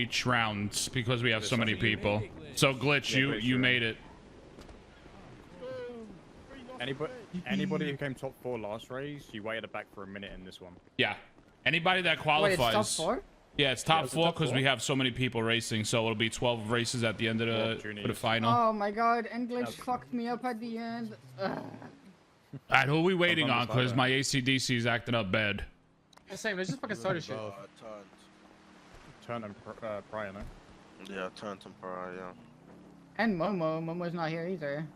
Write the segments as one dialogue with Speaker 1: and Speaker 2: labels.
Speaker 1: each round because we have so many people. So Glitch, you made it.
Speaker 2: Anybody who came top 4 last race, you waited back for a minute in this one.
Speaker 1: Yeah. Anybody that qualifies.
Speaker 3: Wait, it's top 4?
Speaker 1: Yeah, it's top 4 because we have so many people racing. So it'll be 12 races at the end of the final.
Speaker 3: Oh my god, and Glitch fucked me up at the end.
Speaker 1: Alright, who are we waiting on? Because my ACDC is acting up bad.
Speaker 4: Same, let's just fucking start a shit.
Speaker 2: Turn and Prior, no?
Speaker 5: Yeah, turn and Prior, yeah.
Speaker 3: And Momo's not here either.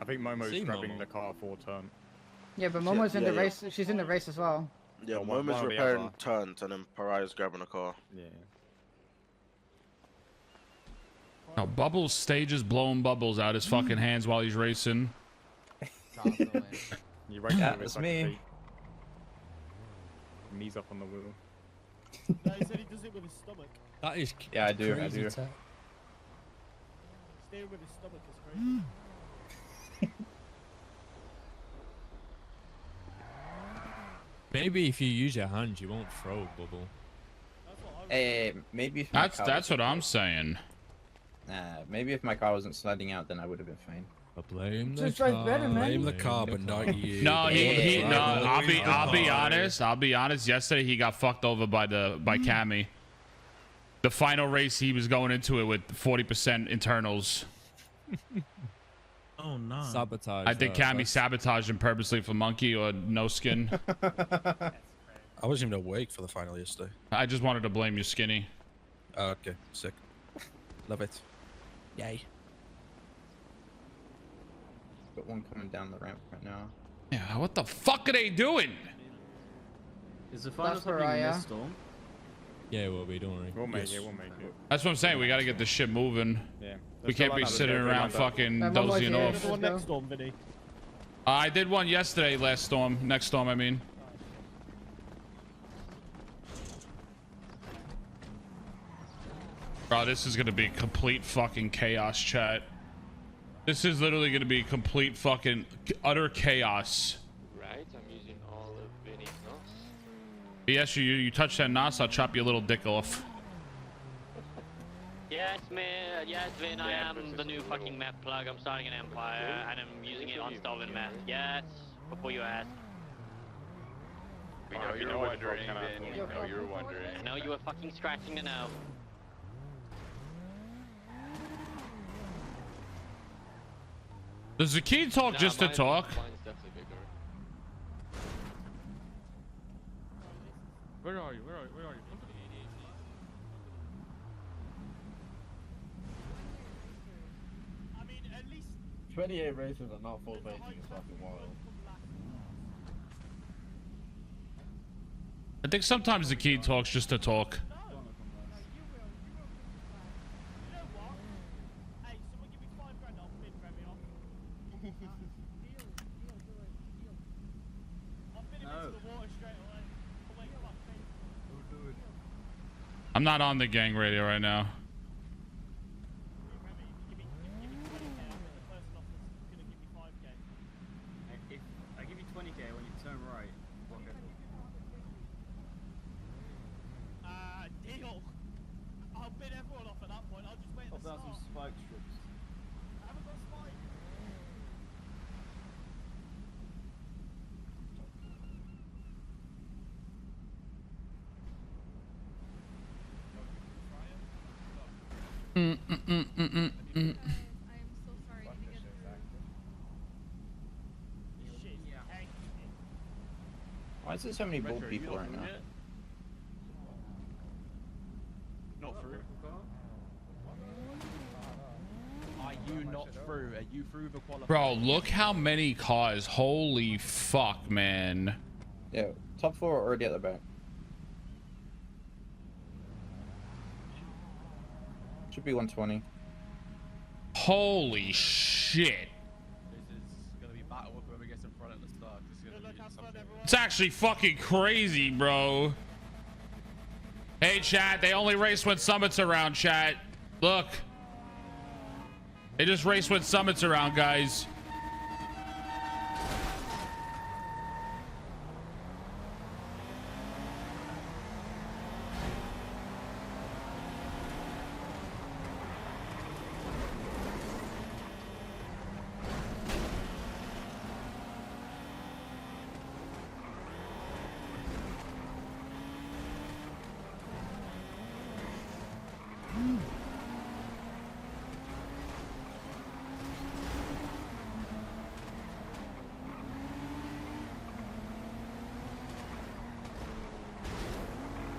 Speaker 2: I think Momo's grabbing the car for turn.
Speaker 3: Yeah, but Momo's in the race. She's in the race as well.
Speaker 5: Yeah, Momo's repairing turns and then Pariah's grabbing a car.
Speaker 2: Yeah.
Speaker 1: Now, Bubbles stages blowing bubbles out his fucking hands while he's racing.
Speaker 2: Yeah, that's me. Knees up on the wheel.
Speaker 6: No, he said he does it with his stomach.
Speaker 7: That is
Speaker 2: yeah, I do.
Speaker 6: Steering with his stomach is crazy.
Speaker 7: Maybe if you use your hands, you won't throw bubble.
Speaker 8: Maybe if
Speaker 1: that's what I'm saying.
Speaker 8: Maybe if my car wasn't sliding out, then I would have been fine.
Speaker 7: But blame the
Speaker 3: Just
Speaker 7: car.
Speaker 3: like better, man.
Speaker 7: Blame the car, but not you.
Speaker 1: No, no. I'll be honest. I'll be honest. Yesterday he got fucked over by Cammy. The final race, he was going into it with 40% internals.
Speaker 7: Oh no. Sabotage.
Speaker 1: I think Cammy sabotaged him purposely for Monkey or No Skin.
Speaker 9: I wasn't even awake for the final yesterday.
Speaker 1: I just wanted to blame you, Skinny.
Speaker 9: Okay, sick. Love it. Yay.
Speaker 8: Got one coming down the ramp right now.
Speaker 1: Yeah, what the fuck are they doing?
Speaker 4: Is the final happening in this storm?
Speaker 7: Yeah, it will be, don't worry.
Speaker 2: We'll make it, we'll make it.
Speaker 1: That's what I'm saying. We got to get this shit moving.
Speaker 2: Yeah.
Speaker 1: We can't be sitting around fucking dozing off.
Speaker 6: The one next storm, Vinny.
Speaker 1: I did one yesterday, last storm. Next storm, I mean. Bro, this is going to be complete fucking chaos, chat. This is literally going to be complete fucking utter chaos.
Speaker 10: Right, I'm using all of Vinny's knots.
Speaker 1: Yes, you touch that nos, I'll chop your little dick off.
Speaker 10: Yes, man. Yes, Vin, I am the new fucking map plug. I'm starting an empire, and I'm using it on stolen map. Yes, before you ask.
Speaker 5: We know you're wondering, Vin. We know you're wondering.
Speaker 10: I know you were fucking scratching the know.
Speaker 1: Does the key talk just to talk?
Speaker 10: Mine's definitely bigger.
Speaker 4: Where are you? Where are you? Where are you?
Speaker 6: 28 races are not full facing is fucking wild.
Speaker 1: I think sometimes the key talks just to talk. I'm not on the gang radio right now.
Speaker 4: I give you 20k when you turn right.
Speaker 6: Deal. I'll bid everyone off at that point. I'll just wait at the start.
Speaker 4: Some spike strips.
Speaker 6: I haven't got spike.
Speaker 8: Why is there so many bold people right now?
Speaker 4: Not through. Are you not through? Are you through the qualifier?
Speaker 1: Bro, look how many cars. Holy fuck, man.
Speaker 8: Yeah, top 4 are already at the back. Should be 120.
Speaker 1: Holy shit.
Speaker 4: This is gonna be battle with whoever gets in front at the start. This is gonna be something.
Speaker 1: It's actually fucking crazy, bro. Hey, chat, they only race when Summit's around, chat. Look. They just race when Summit's around, guys.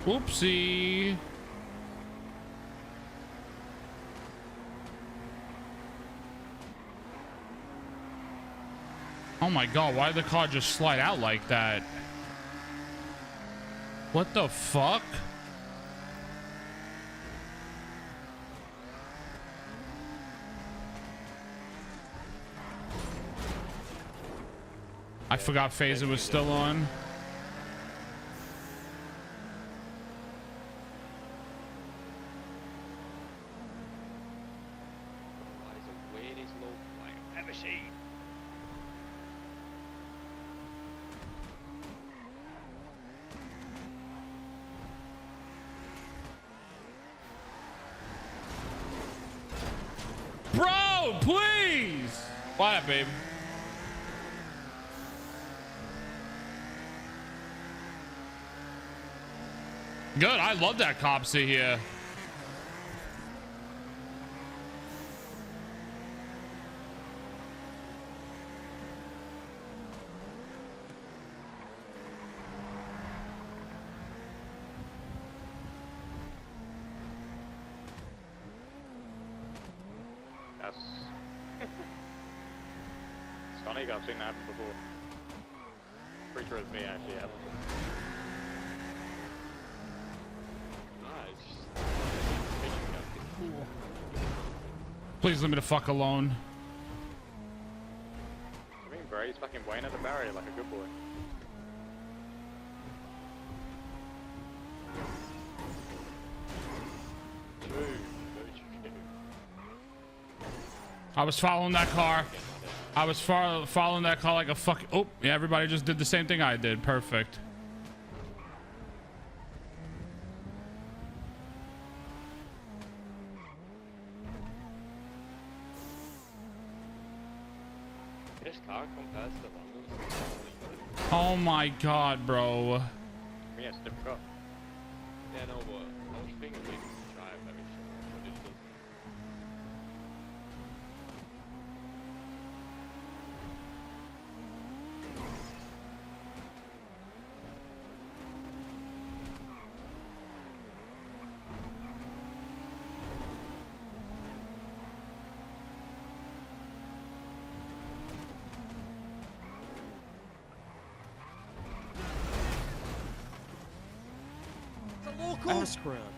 Speaker 1: Whoopsie. Oh my god, why did the car just slide out like that? What the fuck? I forgot Phaser was still on. Bro, please. What up, babe? Good. I love that cop sit here.
Speaker 2: That's it's funny. I've seen that happen before. Pretty sure it's me actually. Yeah.
Speaker 1: Please leave me the fuck alone.
Speaker 2: I mean, bro, he's fucking waiting at the barrier like a good boy.
Speaker 1: I was following that car. I was following that car like a fuck. Oh, yeah, everybody just did the same thing I did. Perfect.
Speaker 10: This car compares to London's.
Speaker 1: Oh my god, bro.
Speaker 2: Yeah, it's a different car.
Speaker 10: Yeah, no, but I was thinking we could drive very short, but it doesn't.
Speaker 9: Ass grab.